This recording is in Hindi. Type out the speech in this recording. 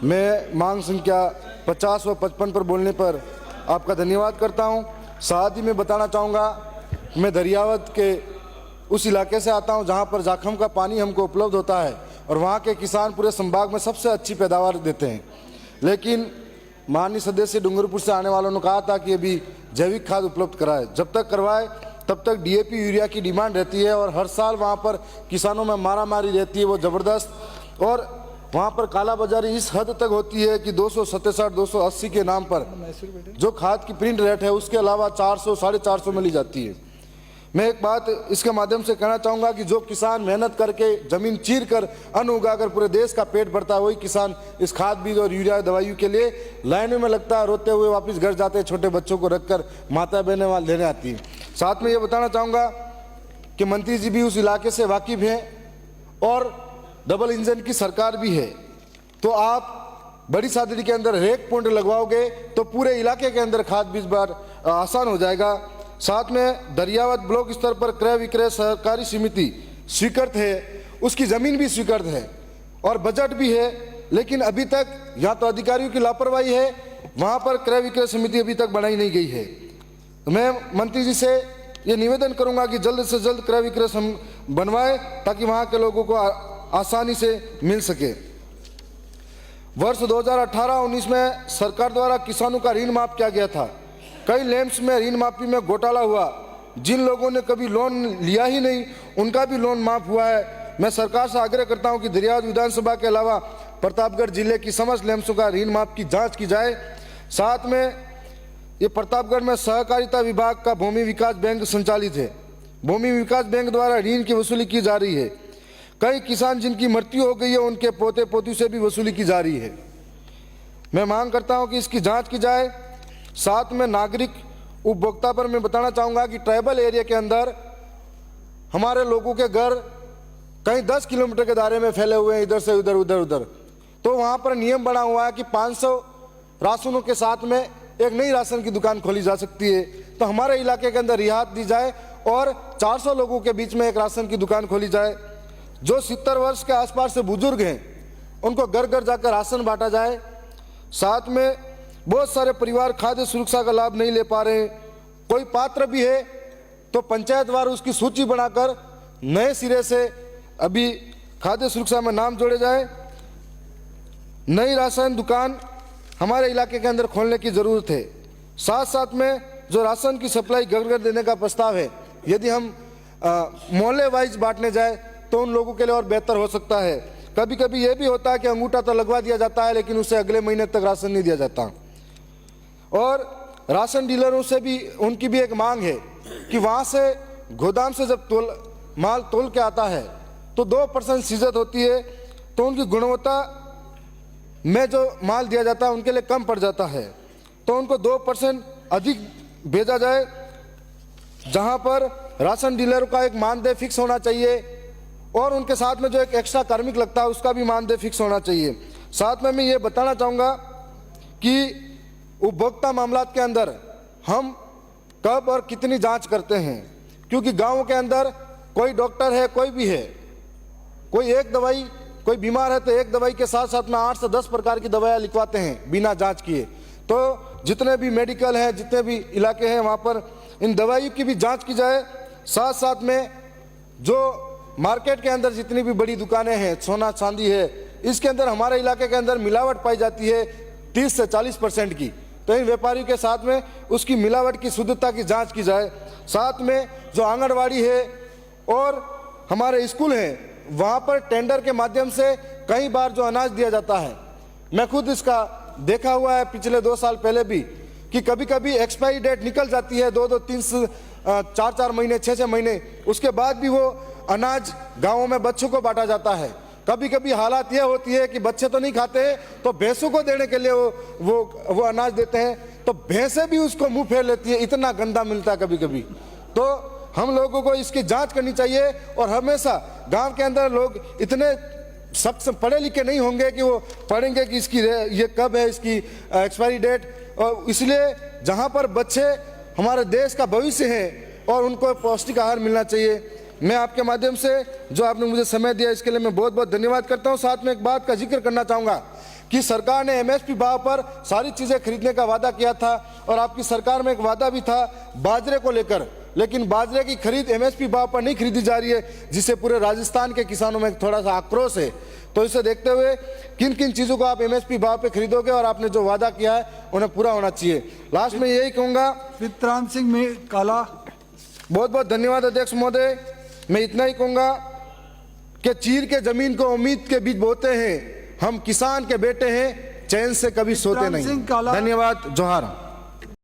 मैं मांग संख्या 50 व 55 पर बोलने पर आपका धन्यवाद करता हूं। साथ ही मैं बताना चाहूँगा, मैं दरियावत के उस इलाके से आता हूं जहां पर जाखम का पानी हमको उपलब्ध होता है और वहां के किसान पूरे संभाग में सबसे अच्छी पैदावार देते हैं। लेकिन माननीय सदस्य डूंगरपुर से आने वालों ने कहा था कि अभी जैविक खाद उपलब्ध कराए। जब तक करवाए तब तक डीएपी यूरिया की डिमांड रहती है और हर साल वहाँ पर किसानों में मारामारी रहती है वो ज़बरदस्त। और वहाँ पर कालाबाजारी इस हद तक होती है कि 267 280 के नाम पर जो खाद की प्रिंट रेट है उसके अलावा 400 450 में ली जाती है। मैं एक बात इसके माध्यम से कहना चाहूँगा कि जो किसान मेहनत करके ज़मीन चीर कर अन्न उगाकर पूरे देश का पेट भरता है, वही किसान इस खाद बीज और यूरिया दवाइयों के लिए लाइनों में लगता है, रोते हुए वापस घर जाते हैं, छोटे बच्चों को रखकर माता बहनें वहाँ लेने आती हैं। साथ में ये बताना चाहूँगा कि मंत्री जी भी उस इलाके से वाकिफ़ हैं और डबल इंजन की सरकार भी है, तो आप बड़ी सादड़ी के अंदर रेक पॉइंट लगवाओगे तो पूरे इलाके के अंदर खाद बीज बार आसान हो जाएगा। साथ में दरियावत ब्लॉक स्तर पर क्रय विक्रय सहकारी समिति स्वीकृत है, उसकी ज़मीन भी स्वीकृत है और बजट भी है, लेकिन अभी तक या तो अधिकारियों की लापरवाही है, वहाँ पर क्रय विक्रय समिति अभी तक बनाई नहीं गई है। तो मैं मंत्री जी से ये निवेदन करूँगा कि जल्द से जल्द क्रय विक्रय बनवाए ताकि वहाँ के लोगों को आसानी से मिल सके। वर्ष 2018-19 में सरकार द्वारा किसानों का ऋण माफ किया गया था। कई लैंड्स में ऋण माफी में घोटाला हुआ। जिन लोगों ने कभी लोन लिया ही नहीं उनका भी लोन माफ हुआ है। मैं सरकार से आग्रह करता हूं कि दरियावत विधानसभा के अलावा प्रतापगढ़ जिले की समस्त लैंड्सों का ऋण माफ की जांच की जाए। साथ में ये प्रतापगढ़ में सहकारिता विभाग का भूमि विकास बैंक संचालित है। भूमि विकास बैंक द्वारा ऋण की वसूली की जा रही है। कई किसान जिनकी मृत्यु हो गई है उनके पोते पोती से भी वसूली की जा रही है। मैं मांग करता हूं कि इसकी जांच की जाए। साथ में नागरिक उपभोक्ता पर मैं बताना चाहूँगा कि ट्राइबल एरिया के अंदर हमारे लोगों के घर कहीं 10 किलोमीटर के दायरे में फैले हुए हैं, इधर से उधर उधर उधर। तो वहाँ पर नियम बना हुआ है कि 500 राशनों के साथ में एक नई राशन की दुकान खोली जा सकती है। तो हमारे इलाके के अंदर रियायत दी जाए और 400 लोगों के बीच में एक राशन की दुकान खोली जाए। जो 70 वर्ष के आसपास से बुजुर्ग हैं उनको घर घर जाकर राशन बांटा जाए। साथ में बहुत सारे परिवार खाद्य सुरक्षा का लाभ नहीं ले पा रहे हैं। कोई पात्र भी है तो पंचायतवार उसकी सूची बनाकर नए सिरे से अभी खाद्य सुरक्षा में नाम जोड़े जाए। नई राशन दुकान हमारे इलाके के अंदर खोलने की ज़रूरत है। साथ साथ में जो राशन की सप्लाई घर घर देने का प्रस्ताव है, यदि हम मोहल्ले वाइज बांटने जाए तो उन लोगों के लिए और बेहतर हो सकता है। कभी कभी ये भी होता है कि अंगूठा तो लगवा दिया जाता है लेकिन उसे अगले महीने तक राशन नहीं दिया जाता। और राशन डीलरों से भी उनकी भी एक मांग है कि वहाँ से गोदाम से जब माल तोल के आता है तो 2% सीजत होती है, तो उनकी गुणवत्ता में जो माल दिया जाता है उनके लिए कम पड़ जाता है, तो उनको 2% अधिक भेजा जाए। जहाँ पर राशन डीलरों का एक मानदेय फिक्स होना चाहिए और उनके साथ में जो एक एक्स्ट्रा कार्मिक लगता है उसका भी मानदेय फिक्स होना चाहिए। साथ में मैं ये बताना चाहूँगा कि उपभोक्ता मामलात के अंदर हम कब और कितनी जांच करते हैं, क्योंकि गाँव के अंदर कोई डॉक्टर है, कोई भी है, कोई एक दवाई, कोई बीमार है तो एक दवाई के साथ साथ में 8 से 10 प्रकार की दवाइयाँ लिखवाते हैं बिना जांच किए। तो जितने भी मेडिकल हैं, जितने भी इलाके हैं, वहाँ पर इन दवाइयों की भी जांच की जाए। साथ साथ में जो मार्केट के अंदर जितनी भी बड़ी दुकानें हैं, सोना चांदी है, इसके अंदर हमारे इलाके के अंदर मिलावट पाई जाती है 30 से 40% की। तो इन व्यापारियों के साथ में उसकी मिलावट की शुद्धता की जांच की जाए। साथ में जो आंगनवाड़ी है और हमारे स्कूल हैं, वहाँ पर टेंडर के माध्यम से कई बार जो अनाज दिया जाता है, मैं खुद इसका देखा हुआ है पिछले 2 साल पहले भी, कि कभी कभी एक्सपायरी डेट निकल जाती है 2-2, 3, 4-4 महीने, 6-6 महीने, उसके बाद भी वो अनाज गाँवों में बच्चों को बांटा जाता है। कभी कभी हालात ये होती है कि बच्चे तो नहीं खाते तो भैंसों को देने के लिए वो अनाज देते हैं, तो भैंसें भी उसको मुंह फेर लेती है, इतना गंदा मिलता है कभी कभी। तो हम लोगों को इसकी जांच करनी चाहिए और हमेशा गांव के अंदर लोग इतने सख्त पढ़े लिखे नहीं होंगे कि वो पढ़ेंगे कि इसकी ये कब है, इसकी एक्सपायरी डेट। और इसलिए जहां पर बच्चे हमारे देश का भविष्य हैं और उनको पौष्टिक आहार मिलना चाहिए। मैं आपके माध्यम से जो आपने मुझे समय दिया इसके लिए मैं बहुत बहुत धन्यवाद करता हूं। साथ में एक बात का जिक्र करना चाहूँगा कि सरकार ने एमएसपी भाव पर सारी चीजें खरीदने का वादा किया था और आपकी सरकार में एक वादा भी था बाजरे को लेकर, लेकिन बाजरे की खरीद एमएसपी भाव पर नहीं खरीदी जा रही है, जिससे पूरे राजस्थान के किसानों में थोड़ा सा आक्रोश है। तो इसे देखते हुए किन किन चीजों को आप एमएसपी भाव पे खरीदोगे और आपने जो वादा किया है उन्हें पूरा होना चाहिए। लास्ट में यही कहूंगा, विक्रांत सिंह में काला। बहुत बहुत धन्यवाद अध्यक्ष महोदय। मैं इतना ही कहूंगा कि चीर के जमीन को उम्मीद के बीच बोते हैं, हम किसान के बेटे हैं, चैन से कभी सोते नहीं। धन्यवाद। जोहार।